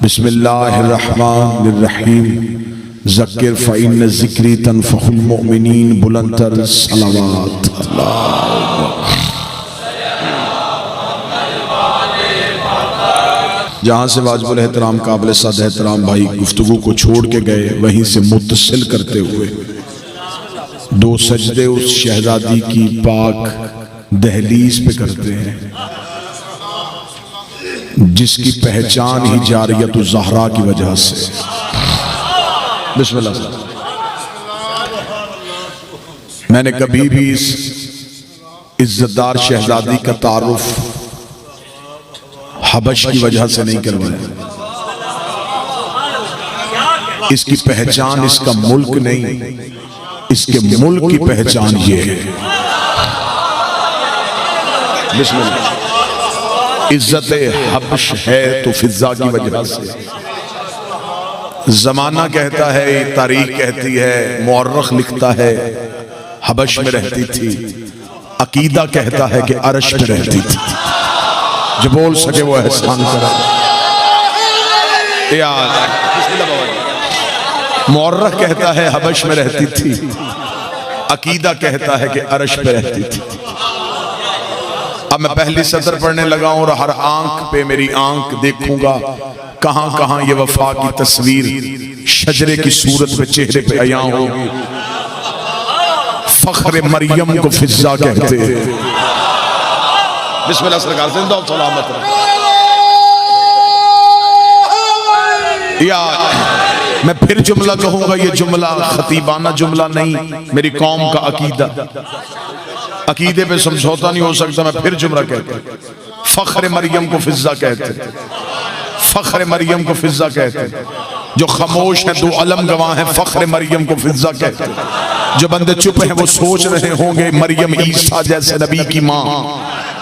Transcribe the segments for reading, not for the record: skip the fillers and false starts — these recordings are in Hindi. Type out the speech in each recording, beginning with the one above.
बिस्मिल्लाहिर्रहमानिर्रहीम। ज़क्किर फ़इन्न ज़िक्री तनफ़हुल मुमिनीन। बुलंदतर सलावत। जहाँ से वाजिबुल एहतराम काबिल सद एहतराम भाई गुफ्तगू को छोड़ के गए, वहीं से मुत्तसिल करते हुए दो सजदे उस शहजादी की पाक दहलीज पे करते हैं जिसकी पहचान ही जारियत ज़हरा की वजह से। बिस्मिल्लाह। मैंने कभी भी इस इज्जतदार शहजादी का तारुफ हबश की वजह से नहीं करवाया। इसकी पहचान इसका मुल्क नहीं, इसके मुल्क की पहचान ये है। बिस्मिल्लाह। इज्जत हबश है तो फिजा की वजह से। जमाना कहता है, तारीख कहती है, मुअर्रिख लिखता है हबश में रहती थी। अकीदा कहता है कि अरश में रहती थी। जो बोल सके वो एहसान करे। मुअर्रिख कहता है हबश में रहती थी, अकीदा कहता है कि अरश पे रहती थी। अब मैं पहली सतर पढ़ने लगा हूं और हर आंख पे मेरी आंख देखूंगा कहां कहां ये वफा की तस्वीर शजरे की सूरत में चेहरे पे आया होगी। फख्र मरियम को फिजा कहते हैं। बिस्मिल्लाह सरकार जिंदा और सलामत रहे। या मैं फिर जुमला कहूंगा, ये जुमला खतीबाना जुमला नहीं, मेरी कौम का अकीदा। अकीदे पे समझौता नहीं हो सकता। मैं फिर जुमला कहता हूं, फख्र मरियम को फिजा कहते हैं। फख्र मरियम को फिजा कहते हैं। जो खामोश है दो अलम गवाह है, फख्र मरियम को फिजा कहते हैं। जो बंदे चुप हैं वो सोच रहे होंगे मरियम ईसा जैसे नबी की मां,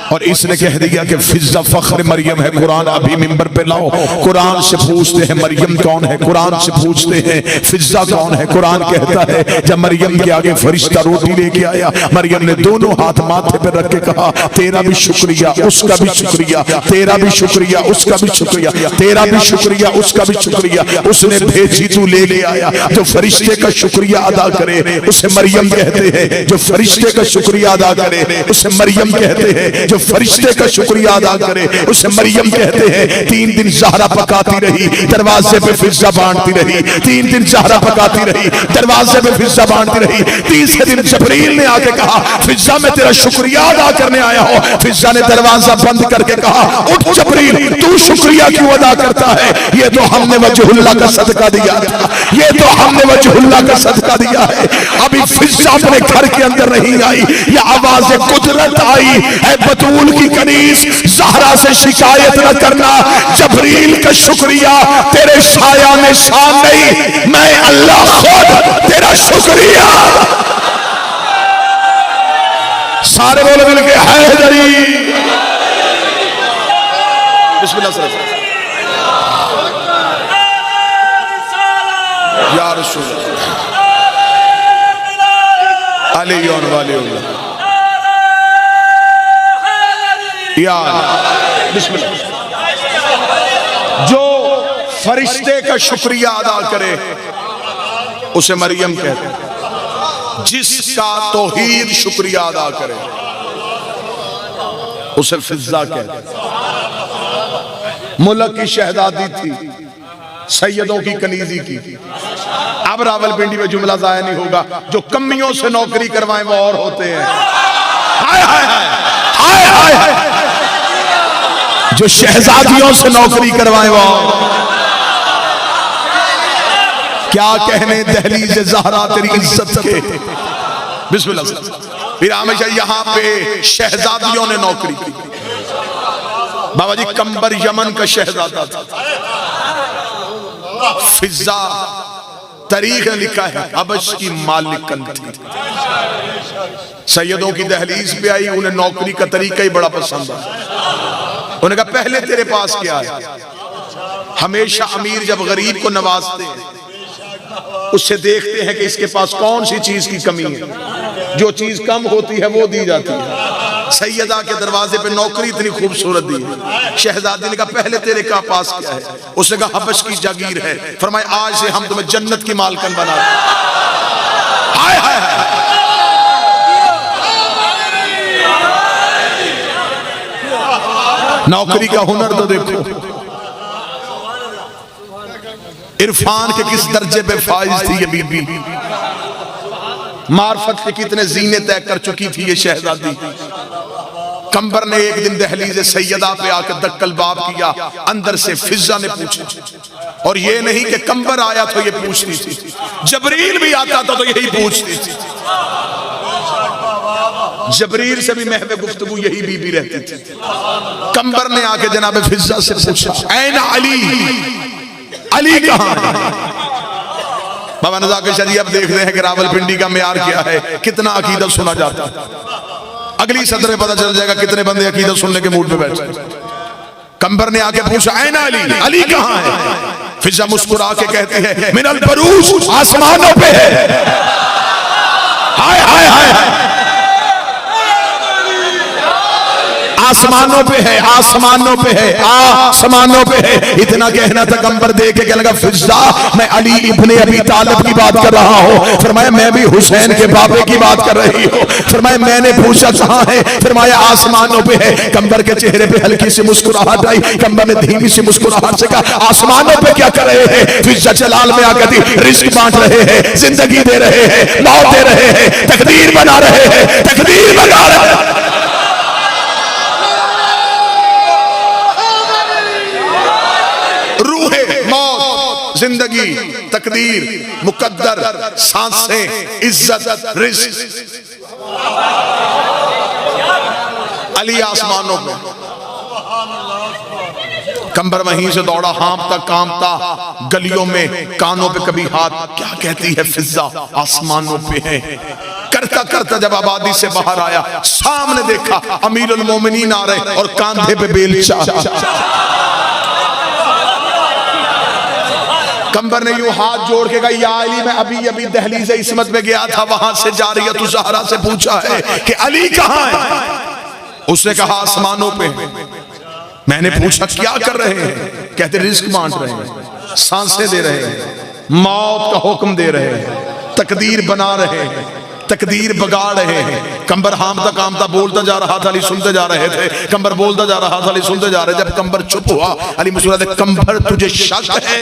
और इसने कह दिया कि फिजा फख्र मरियम है। कुरान अभी मिंबर पे लाओ, कुरान से पूछते हैं मरियम कौन है, कुरान से पूछते हैं फिजा कौन है। कुरान कहता है जब मरियम के आगे फरिश्ता रोटी लेके आया, मरियम ने दोनों हाथ माथे पे रख के कहा तेरा भी शुक्रिया, उसका भी शुक्रिया, तेरा भी शुक्रिया, उसका भी शुक्रिया, तेरा भी शुक्रिया, उसका भी शुक्रिया। उसने भेजी तू ले ले आया। जो फरिश्ते का शुक्रिया अदा करे उसे मरियम कहते हैं। जो फरिश्ते का शुक्रिया अदा करे उसे मरियम कहते हैं। जो फरिश्ते का शुक्रिया अदा करे उसे मरियम कहते हैं। 3 दिन ज़हरा पकाती रही, दरवाजे पे फिजा बांटती रही। 3 दिन ज़हरा पकाती रही, दरवाजे पे फिजा बांटती रही। तीसरे दिन जबरील ने आके कहा फिजा मैं तेरा शुक्रिया अदा करने आया हूं। फिजा ने दरवाजा बंद करके कहा उठ जबरील, तू शुक्रिया क्यों अदा करता है? ये तो हमने वजहुल्लाह का सदका दिया था, ये तो हमने वजहुल्लाह का सदका दिया है। अभी फिजा अपने घर के अंदर नहीं आई, ये आवाज कुदरत आई है बतूल की कनीज ज़हरा से शिकायत न करना। जबरील का शुक्रिया तेरे साया में शान नहीं, मैं अल्लाह खुद तेरा शुक्रिया। सारे बोलो मिलके हैदरी। बिस्मिल्लाह सर। या रसूल अलैहि वाले बिस्मिल्लाह। जो फरिश्ते का शुक्रिया अदा करे उसे मरियम कहते हैं। जिसका तौहीद शुक्रिया अदा करे उसे फिजा कहते हैं। मुल्क की शहजादी थी, सैयदों की कनीजी की। अब रावलपिंडी में जुमला जाया नहीं होगा, जो कमियों से नौकरी करवाएं वो और होते हैं। हाय हाय हाय हाय हाय हाय। जो शहजादियों से नौकरी करवाए वो क्या कहने दहलीज ज़हरा तेरी इज्जत के। बिस्मिल्लाह। फिर हमेशा यहाँ पे शहजादियों ने नौकरी की। बाबा जी कंबर यमन का शहजादा था। फिजा तारीख ने लिखा है हबश की मालिकन थी। सैयदों की दहलीज पे आई, उन्हें नौकरी का तरीका ही बड़ा पसंद आया। उन्होंने कहा पहले तेरे पास क्या है? हमेशा अमीर जब गरीब को नवाजते हैं उससे देखते हैं कि इसके पास कौन सी चीज की कमी है। जो चीज कम होती है वो दी जाती है। सैयदा के दरवाजे पे नौकरी इतनी खूबसूरत दी। शहजादी ने कहा पहले तेरे का पास क्या है? उसने कहा हबश की जागीर है। फरमाया आज से हम तुम्हें जन्नत की मालकन बना दें। हाय हाय हाय, नौकरी का हुनर तो देखो, इरफान के किस दर्जे पे फाइज थी ये बीबी, मार्फत के कितने जीने तय कर चुकी थी ये शहजादी। कंबर ने एक दिन दहलीज सैयदा पे आकर दक्कल बाब किया, अंदर से फिजा ने पूछा, और ये नहीं कि कंबर आया तो ये पूछती थी, जबरील भी आता था तो यही पूछती थी। जबरील से भी महवे गुफ्तगू यही बीबी रहती थी। कंबर ने आके जनाब फिजा से पूछा, ऐन अली, अली कहां है? बाबा नज़ा के शरीफ अब देख रहे हैं कि रावलपिंडी का मेयार क्या है, कितना अकीदत सुना जाता है। अगली सदर में पता चल जाएगा कितने बंदे अकीदत सुनने के मूड पे बैठे। कंबर ने आके पूछा, ऐन अली, अली कहां है? फिजा मुस्कुरा के कहती है, मिनल बरूज, आसमानों पे है। हाय हाय हाय हाय, आसमानों पे है, आसमानों पे है, आसमानों पे है। इतना कहना था, कंबर देख के क्या लगा, फिजा मैं अली इब्ने अबी तालिब की बात कर रहा हूँ। फरमाया मैं भी हुसैन के बाबे की बात कर रही हूँ। फरमाया मैंने पूछा कहाँ है? फरमाया आसमानों पे है। कंबर के चेहरे पे हल्की सी मुस्कुराहट आई। कंबर ने धीमी सी मुस्कुराहट से कहा, आसमानों पे क्या कर रहे हैं? फिजा जलाल में आकर दी, रिस्क बांट रहे हैं, जिंदगी दे रहे हैं, मौत दे रहे हैं, तकदीर बना रहे हैं, तकदीर बना रहे हैं। जिंदगी, तकदीर, मुकद्दर, सांसें, इज्जत, रिस्क, अली आसमानों में। कंबर वहीं से दौड़ा, हांफता कांपता गलियों में, कानों पे कभी हाथ, क्या कहती है फिजा, आसमानों पे है। करता करता जब आबादी से बाहर आया, सामने देखा अमीरुल मोमिनीन आ रहे और कांधे पे बेलचा। कंबर ने यूं हाथ जोड़ के कहा, या अली मैं अभी अभी दहलीज़े इस्मत में गया था, वहां से जारियतु ज़हरा से पूछा है कि अली कहां है? उसने कहा आसमानों पे। मैंने पूछा क्या कर रहे हैं? कहते रिस्क बांट रहे हैं, सांसें दे रहे हैं, मौत का हुक्म दे रहे हैं, तकदीर बना रहे हैं, तकदीर बगाड़ रहे हैं। कंबर हामता कामता बोलता जा रहा था, अली सुनते जा रहे थे। कंबर बोलता जा रहा था, अली सुनते जा रहे। जब कंबर चुप हुआ, अली मुस्कुराते, कंबर तुझे शक है?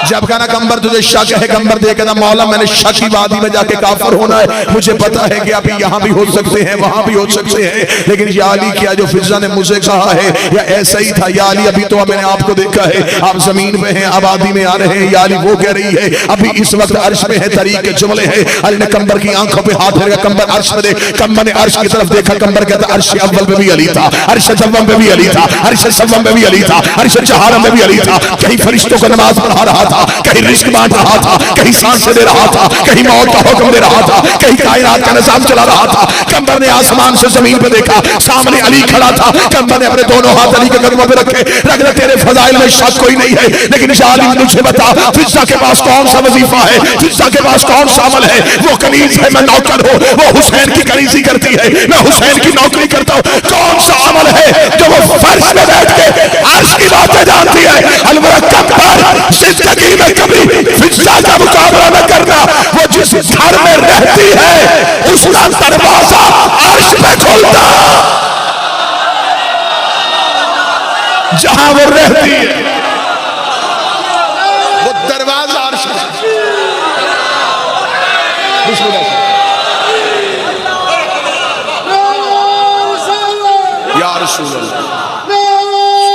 जब कहना कंबर तुझे शक है, कंबर दे कहना मौला मैंने शक की वादी में जाके काफिर होना है। मुझे पता है कि अभी यहाँ भी हो सकते हैं, वहां भी हो सकते हैं, लेकिन या अली क्या जो फिजा ने मुझे कहा है या ऐसा ही था? या अली अभी तो मैंने आपको देखा है, आप जमीन में हैं, आबादी में आ रहे हैं। या अली वो कह रही है अभी इस वक्त अर्श में है, तरीक के जुमले हैं। अली ने कंबर की आंखों पे हाथ फेरा, कंबर अर्श में देख। कंबर ने अर्श की तरफ देखा, कंबर कहता अर्श अव्वल में भी अली था, अर्श जव्वम में भी अली था, अर्श सव्वम में भी अली था, अर्श चहारम में भी अली था। कहीं फरिश्तों को नमाज पढ़ा रहा था, कहीं रिस्क बांट रहा था, कहीं सांसें दे रहा था, कहीं मौत का हुक्म दे रहा था, कहीं कायनात का निजाम चला रहा था। कंबर ने आसमान से जमीन पे देखा, सामने अली खड़ा था। कंबर ने अपने दोनों हाथ अली के कदमों पे रखे, रख तेरे फजाइल में शक कोई नहीं है, लेकिन अली मुझे बता फिजा के पास कौन सा वजीफा है, फिजा के पास कौन सा अमल है? वो कनीज है, मैं नौकर हूँ, वो हुसैन की कनीजी करती है, मैं हुसैन की नौकरी करता हूँ। कौन सा अमल है जो वो फर्श में बैठ के अर्श की बातें जानती है? अलमुरक्कब पर जिंदगी में कभी फिजा का मुकाबला न करना। वो जिस घर में रहती है उसका दरवाजा अर्श पे खुलता, जहां वो रहती है वो दरवाजा अर्श पे। या रसूल अल्लाह,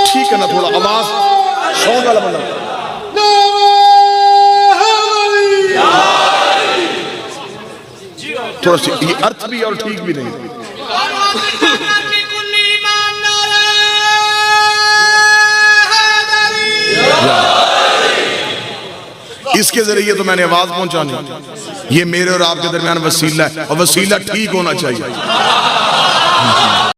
ठीक है ना, थोड़ा आवाज साउंड वाला बंदा। थोड़ा सी ये अर्थ भी और ठीक भी नहीं। इसके जरिए तो मैंने आवाज पहुंचानी, ये मेरे और आपके दरमियान वसीला है, और वसीला ठीक होना चाहिए।